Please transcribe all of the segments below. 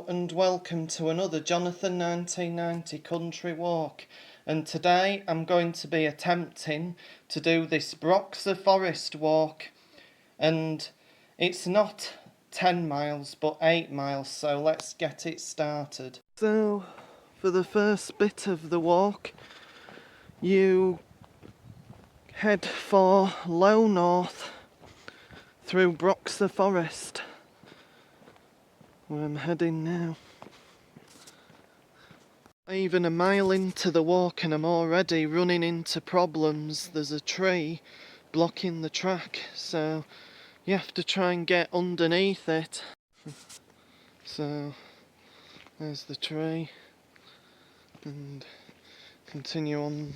and welcome to another Jonathan 1990 country walk, and today I'm going to be attempting to do this Broxa Forest walk, and it's not 10 miles but 8 miles, so let's get it started. So for the first bit of the walk you head for low north through Broxa Forest, where I'm heading now. Even a mile into the walk and I'm already running into problems. There's a tree blocking the track, so you have to try and get underneath it. So there's the tree, and continue on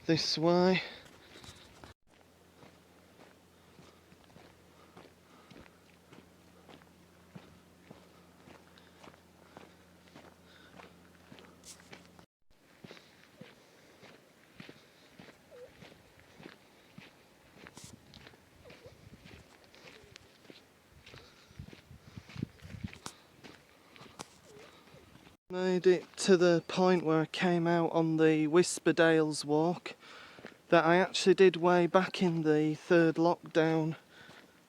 this way. Made it to the point where I came out on the Whisperdales walk that I actually did way back in the third lockdown,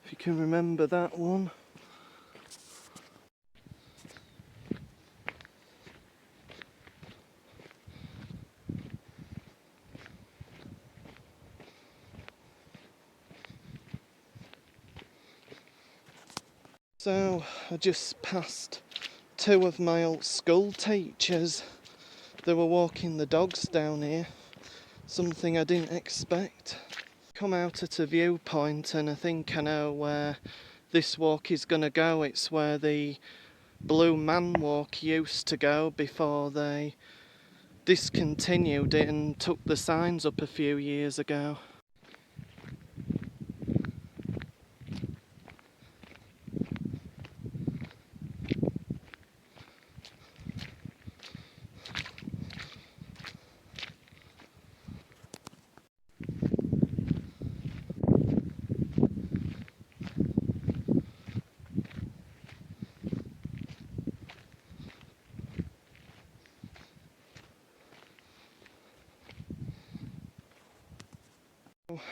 if you can remember that one. So I just passed two of my old school teachers. They were walking the dogs down here, something I didn't expect. Come out at a viewpoint and I think I know where this walk is going to go. It's where the Blue Man Walk used to go before they discontinued it and took the signs up a few years ago.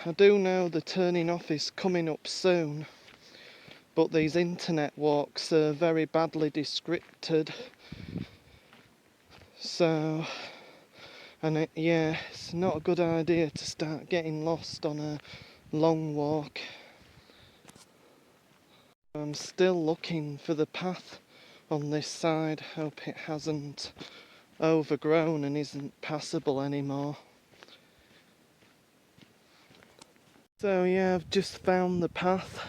I do know the turning off is coming up soon, but these internet walks are very badly descripted. So, it's not a good idea to start getting lost on a long walk. I'm still looking for the path on this side. Hope it hasn't overgrown and isn't passable anymore. So yeah, I've just found the path.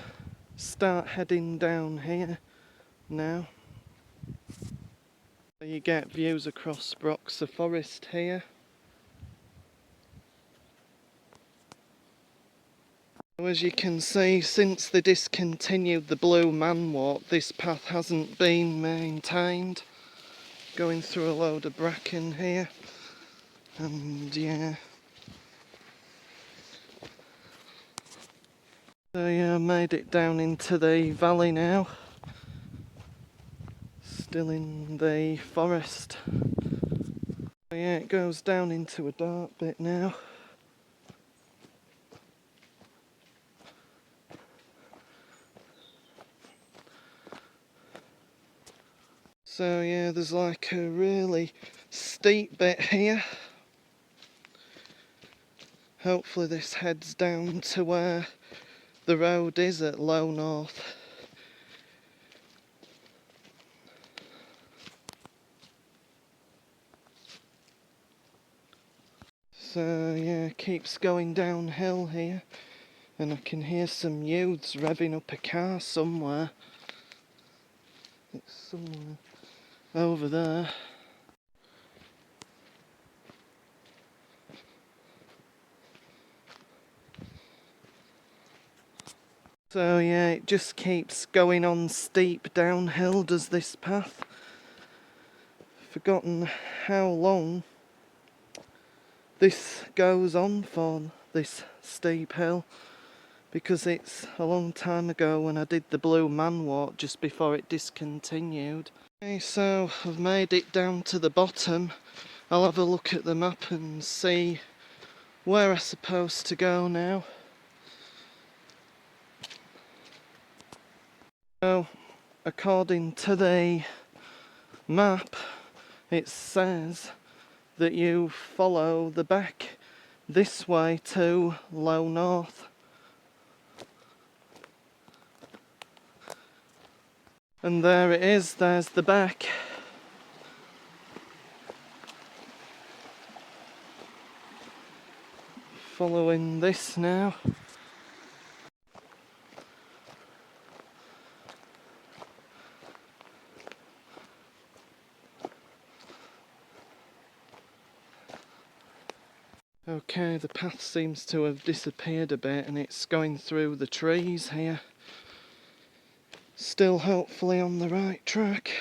Start heading down here now. You get views across Broxa Forest here. As you can see, since they discontinued the Blue Man Walk, this path hasn't been maintained. Going through a load of bracken here, and yeah. So yeah, I made it down into the valley now. Still in the forest. So yeah, it goes down into a dark bit now. So yeah, there's like a really steep bit here. Hopefully this heads down to where the road is at low north. So yeah, keeps going downhill here, and I can hear some youths revving up a car somewhere. It's somewhere over there. So yeah, it just keeps going on steep downhill, does this path. Forgotten how long this goes on for, this steep hill. because it's a long time ago when I did the Blue Man Walk just before it discontinued. Okay, so I've made it down to the bottom. I'll have a look at the map and see where I'm supposed to go now. So, according to the map, it says that you follow the beck this way to Low North. And there it is, there's the beck. Following this now. Okay, the path seems to have disappeared a bit and it's going through the trees here. Still hopefully on the right track.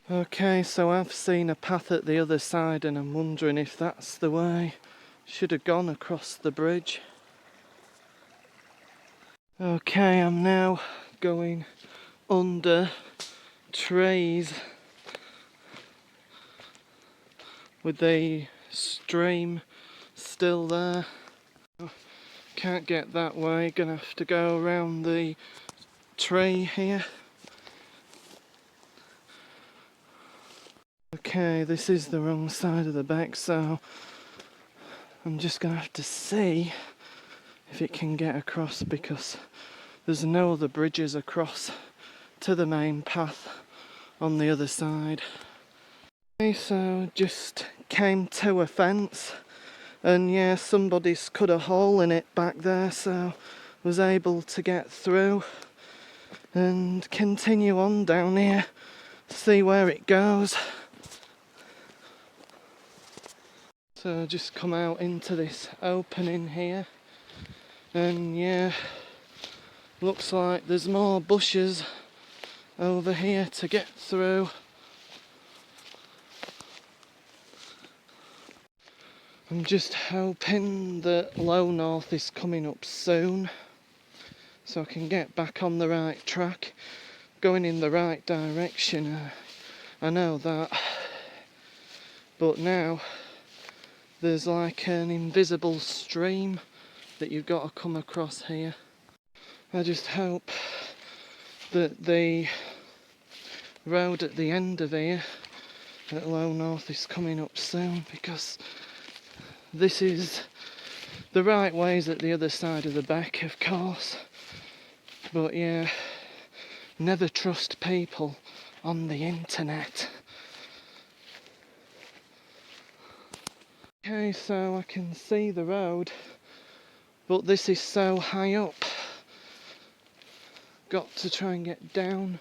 Okay, so I've seen a path at the other side and I'm wondering if that's the way. Should have gone across the bridge. Okay, I'm now going under trees with the stream still there. Can't get that way, gonna have to go around the tree here. Okay, this is the wrong side of the beck, so I'm just gonna have to see if it can get across because there's no other bridges across to the main path on the other side. Okay, so just came to a fence and yeah, somebody's cut a hole in it back there, so was able to get through and continue on down here, see where it goes. So just come out into this opening here and yeah, looks like there's more bushes over here to get through. I'm just hoping that Low North is coming up soon so I can get back on the right track, going in the right direction. I know that, but now there's like an invisible stream that you've got to come across here. I just hope that the road at the end of here at Low North is coming up soon, because this is the right ways at the other side of the beck, of course, but yeah, never trust people on the internet. Okay, so I can see the road, but this is so high up. Got to try and get down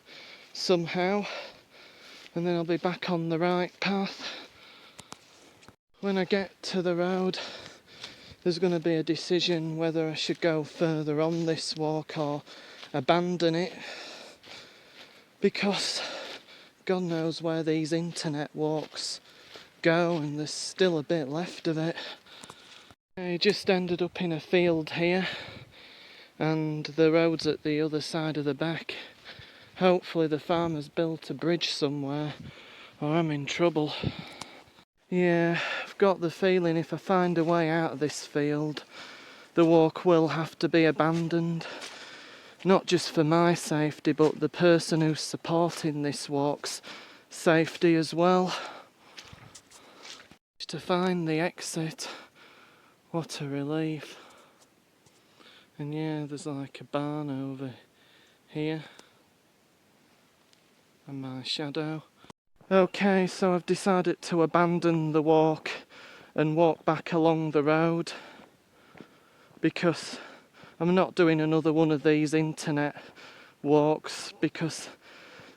somehow, and then I'll be back on the right path. When I get to the road, there's going to be a decision whether I should go further on this walk or abandon it, because God knows where these internet walks go and there's still a bit left of it. I just ended up in a field here and the road's at the other side of the beck. Hopefully the farmer's built a bridge somewhere or I'm in trouble. Yeah, I've got the feeling if I find a way out of this field, the walk will have to be abandoned. Not just for my safety, but the person who's supporting this walk's safety as well. To find the exit, what a relief. And yeah, there's like a barn over here and my shadow. Okay, so I've decided to abandon the walk and walk back along the road because I'm not doing another one of these internet walks, because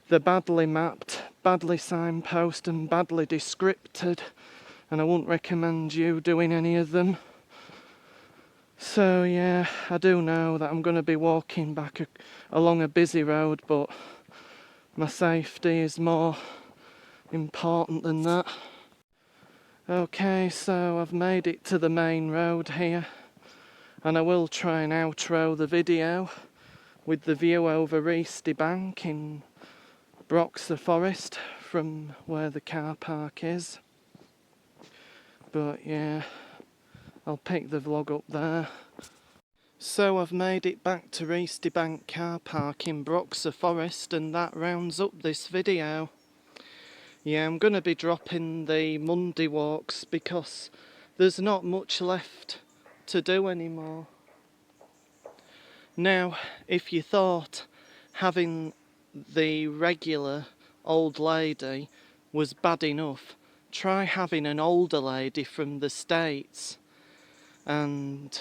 they're badly mapped, badly signposted and badly descripted, and I wouldn't recommend you doing any of them. So yeah, I do know that I'm going to be walking back along a busy road, but my safety is more important than that. Okay, so I've made it to the main road here and I will try and outro the video with the view over Easty Bank in Broxa Forest from where the car park is. But yeah, I'll pick the vlog up there. So I've made it back to Easty Bank car park in Broxa Forest, and that rounds up this video. Yeah, I'm going to be dropping the Monday walks because there's not much left to do anymore. Now, if you thought having the regular old lady was bad enough, try having an older lady from the States. And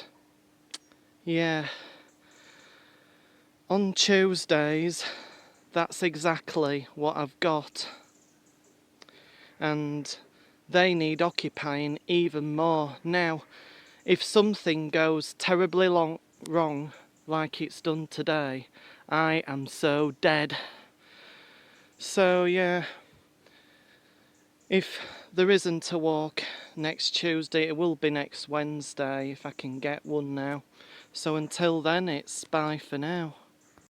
yeah, on Tuesdays, that's exactly what I've got. And they need occupying even more. Now, if something goes terribly wrong, like it's done today, I am so dead. So yeah, if there isn't a walk next Tuesday, it will be next Wednesday if I can get one now. So until then, it's bye for now.